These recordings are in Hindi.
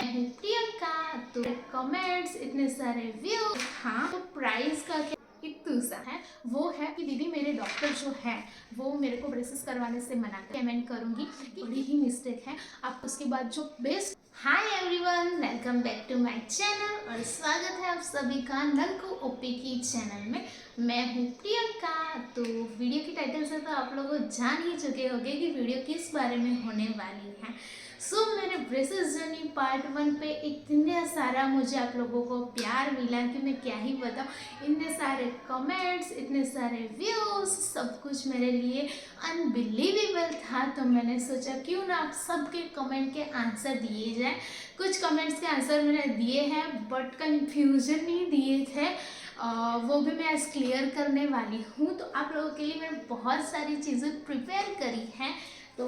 मैं हूँ प्रियंका। तो कमेंट्स, इतने सारे व्यूज, हाँ तो प्राइस का क्या इतू सा है वो है कि दीदी मेरे डॉक्टर जो है वो मेरे को ब्रेसेस करवाने से मना कर, कमेंट करूंगी कि बड़ी ही मिस्टेक है। आप उसके बाद जो best. Hi everyone, welcome back to my channel और स्वागत है आप सभी का नलको ओपी की चैनल में। मैं हूँ प्रियंका। तो वीडियो की टाइटल से तो आप लोग जान ही चुके होंगे कि वीडियो किस बारे में होने वाली है। मेरे ब्रेसेस जर्नी पार्ट 1 पे इतने सारा मुझे आप लोगों को प्यार मिला कि मैं क्या ही बताऊँ। इतने सारे कमेंट्स, इतने सारे व्यूज, सब कुछ मेरे लिए अनबिलीवेबल था। तो मैंने सोचा क्यों ना आप सबके कमेंट के आंसर दिए जाए। कुछ कमेंट्स के आंसर मैंने दिए हैं बट कंफ्यूजन नहीं दिए थे, वो भी मैं आज क्लियर करने वाली हूँ। तो आप लोगों के लिए मैंने बहुत सारी चीज़ें प्रिपेयर करी हैं। तो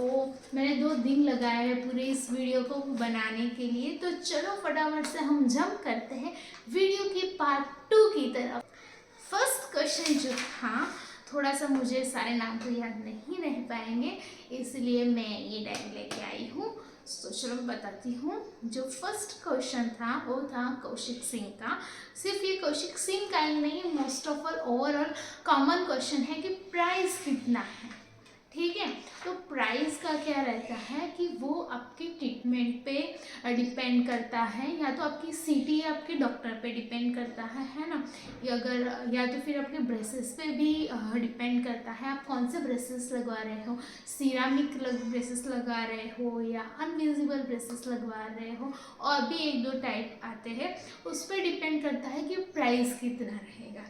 मैंने 2 दिन लगाए हैं पूरे इस वीडियो को बनाने के लिए। तो चलो फटाफट से हम जंप करते हैं वीडियो की पार्ट 2 की तरफ। फर्स्ट क्वेश्चन जो था, थोड़ा सा मुझे सारे नाम तो याद नहीं रह पाएंगे इसलिए मैं ये डायरी लेके आई हूँ। तो चलो मैं बताती हूँ। जो फर्स्ट क्वेश्चन था वो था कौशिक सिंह का। सिर्फ ये कौशिक सिंह का ही नहीं, most of all overall common question है कि प्राइस कितना है। ठीक है, तो प्राइस का क्या रहता है कि वो आपके ट्रीटमेंट पे डिपेंड करता है, या तो आपकी सिटी या आपके डॉक्टर पे डिपेंड करता है ना। या तो फिर आपके ब्रेसेस पे भी डिपेंड करता है आप कौन से ब्रेसेस लगवा रहे हो। सिरामिक ब्रेसेस लगा रहे हो या अनविजिबल ब्रेसेस लगवा रहे हो, और भी 1-2 टाइप आते हैं। उस पर डिपेंड करता है कि प्राइस कितना रहेगा।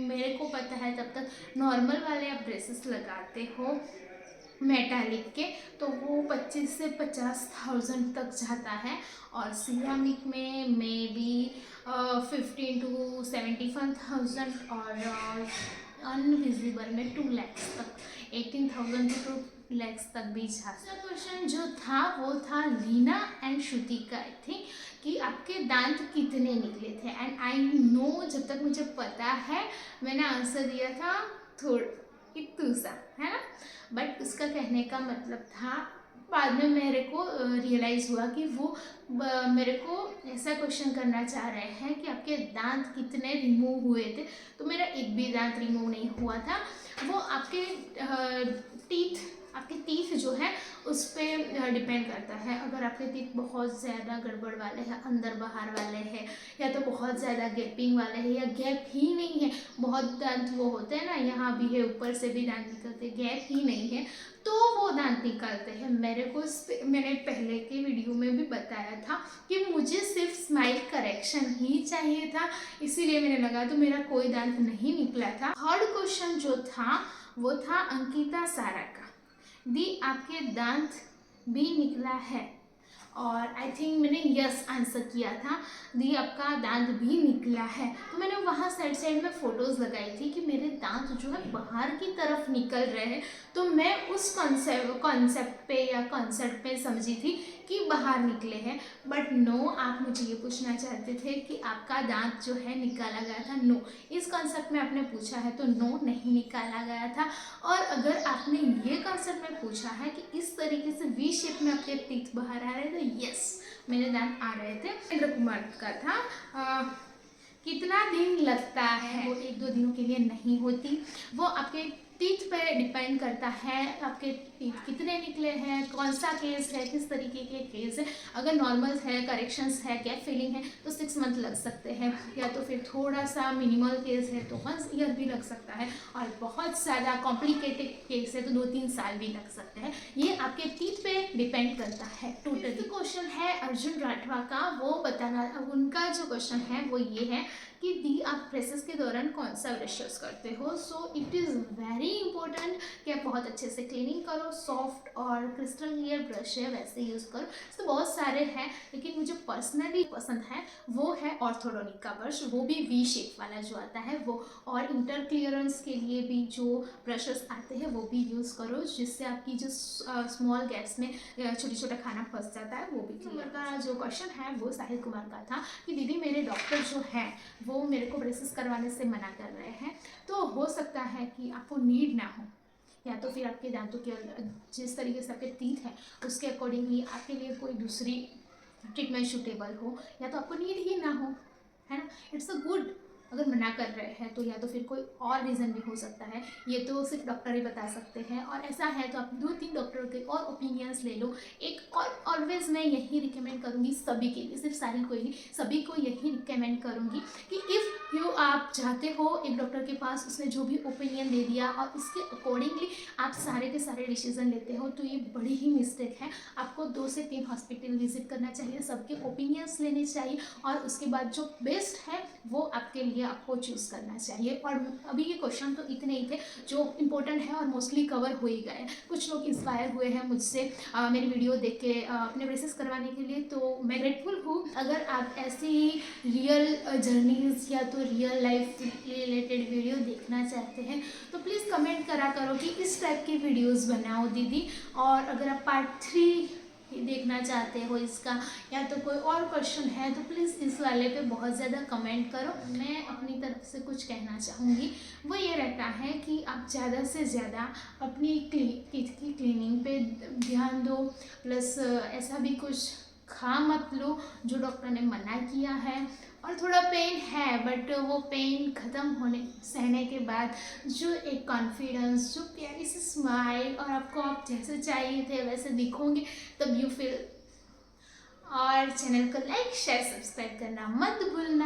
मेरे को पता है तब तक नॉर्मल वाले आप ब्रेसेस लगाते हो मेटालिक के, तो वो 25 से 50,000 तक जाता है। और सिरामिक में मे बी 15 to 75,000, और अनविजिबल में 2 लाख तक, 18,000 to 2 लाख तक भी जाता है। क्वेश्चन जो था वो था लीना एंड श्रुति का, आई थिंक, कि आपके दांत कितने निकले थे। एंड आई नो, जब तक मुझे पता है मैंने आंसर दिया था थोड़ा इतू सा, है ना। बट उसका कहने का मतलब था, बाद में मेरे को रियलाइज़ हुआ कि वो मेरे को ऐसा क्वेश्चन करना चाह रहे हैं कि आपके दांत कितने रिमूव हुए थे। तो मेरा एक भी दांत रिमूव नहीं हुआ था। वो आपके टीथ जो है उस पर डिपेंड करता है। अगर आपके टीथ बहुत ज़्यादा गड़बड़ वाले हैं, अंदर बाहर वाले हैं, या तो बहुत ज़्यादा गैपिंग वाले हैं, या गैप ही नहीं है, बहुत दांत वो होते हैं ना, यहाँ भी है ऊपर से भी दांत निकलते, गैप ही नहीं है तो वो दांत निकालते हैं। मैंने पहले के वीडियो में भी बताया था कि मुझे सिर्फ स्माइल करेक्शन ही चाहिए था, इसीलिए मैंने लगा, तो मेरा कोई दांत नहीं निकला था। थर्ड क्वेश्चन जो था वो था अंकिता सारा का, दी आपके दांत भी निकला है, और आई थिंक मैंने यस आंसर किया था, दी आपका दांत भी निकला है। तो मैंने वहाँ साइड में फ़ोटोज़ लगाई थी कि मेरे दांत जो है बाहर की तरफ निकल रहे हैं। तो मैं उस कॉन्सेप्ट पे या कॉन्सेप्ट पे समझी थी कि बाहर निकले हैं। बट नो, आप मुझे ये पूछना चाहते थे कि आपका दांत जो है निकाला गया था। नो, इस कॉन्सेप्ट में आपने पूछा है तो नो, नहीं निकाला गया था। और अगर आपने ये कॉन्सेप्ट में पूछा है कि इस तरीके से वी शेप में आपके टीथ बाहर आ रहे थे, यस मेरे दांत आ रहे थे। इंद्र कुमार का था कितना दिन लगता है, वो 1-2 दिनों के लिए नहीं होती, वो आपके टीथ पे डिपेंड करता है आपके टीथ कितने निकले हैं, कौन सा केस है, किस तरीके के केस है। अगर नॉर्मल है, करेक्शंस है, गैप फिलिंग है तो 6 मंथ लग सकते हैं, या तो फिर थोड़ा सा मिनिमल केस है तो 1 ईयर भी लग सकता है, और बहुत ज़्यादा कॉम्प्लिकेटेड केस है तो 2-3 साल भी लग सकते हैं। ये आपके टीथ पे डिपेंड करता है टोटली। क्वेश्चन है अर्जुन राठवा का, वो बताना, उनका जो क्वेश्चन है वो ये है कि दी आप ब्रेसेस के दौरान कौन सा ब्रश यूज़ करते हो। So it is very important कि आप बहुत अच्छे से क्लीनिंग करो, सॉफ्ट और क्रिस्टल क्लियर ब्रश है वैसे यूज़ करो। तो बहुत सारे हैं, लेकिन मुझे पर्सनली पसंद है वो है ऑर्थोडोनिक का ब्रश, वो भी वी शेप वाला जो आता है वो। और इंटर क्लियरेंस के लिए भी जो ब्रशेस आते हैं वो भी यूज़ करो, जिससे आपकी जो स्मॉल गैप्स में छोटा छोटा खाना फंस जाता है वो भी क्लियर। का जो क्वेश्चन है वो साहिल कुमार का था कि दीदी मेरे डॉक्टर जो है वो मेरे को ब्रेसेस करवाने से मना कर रहे हैं, तो हो सकता है कि आपको नीड ना हो, या तो फिर आपके दांतों के जिस तरीके से आपके टीथ हैं उसके अकॉर्डिंगली आपके लिए कोई दूसरी ट्रीटमेंट सूटेबल हो या तो आपको नीड ही ना हो, है ना। It's a good. अगर मना कर रहे हैं तो या तो फिर कोई और रीज़न भी हो सकता है, ये तो सिर्फ डॉक्टर ही बता सकते हैं। और ऐसा है तो आप 2-3 डॉक्टरों के और ओपिनियंस ले लो। एक और ऑलवेज मैं यही रिकमेंड करूँगी सभी के लिए, सिर्फ साहिल को ही नहीं, सभी को यही रिकमेंड करूँगी कि इफ़ यू आप चाहते हो एक डॉक्टर के पास, उसने जो भी ओपिनियन दे दिया और उसके अकॉर्डिंगली आप सारे के सारे डिसीजन लेते हो, तो ये बड़ी ही मिस्टेक है। आपको 2 से 3 हॉस्पिटल विजिट करना चाहिए, सबके ओपिनियंस लेने चाहिए और उसके बाद जो बेस्ट है वो आपके लिए आपको चूज़ करना चाहिए। और अभी ये क्वेश्चन तो इतने ही थे जो इम्पोर्टेंट है और मोस्टली कवर हो ही गए। कुछ लोग इंस्पायर हुए हैं मुझसे मेरी वीडियो देख के अपने ब्रेसेस करवाने के लिए, तो मैं ग्रेटफुल हूँ। अगर आप ऐसी रियल जर्नीज या तो रियल लाइफ रिलेटेड वीडियो देखना चाहते हैं तो प्लीज़ कमेंट करा करो कि इस टाइप की वीडियोस बनाओ दीदी। और अगर आप पार्ट 3 देखना चाहते हो इसका या तो कोई और क्वेश्चन है तो प्लीज़ इस वाले पे बहुत ज़्यादा कमेंट करो। मैं अपनी तरफ से कुछ कहना चाहूँगी, वो ये रहता है कि आप ज़्यादा से ज़्यादा अपनी टीथ की क्लीनिंग पे ध्यान दो। प्लस ऐसा भी कुछ खा मत लो जो डॉक्टर ने मना किया है। और थोड़ा पेन है बट वो पेन ख़त्म होने सहने के बाद जो एक कॉन्फिडेंस, जो प्यारी सी स्माइल और आपको आप जैसे चाहिए थे वैसे दिखोगे तब यू फील। और चैनल को लाइक शेयर सब्सक्राइब करना मत भूलना।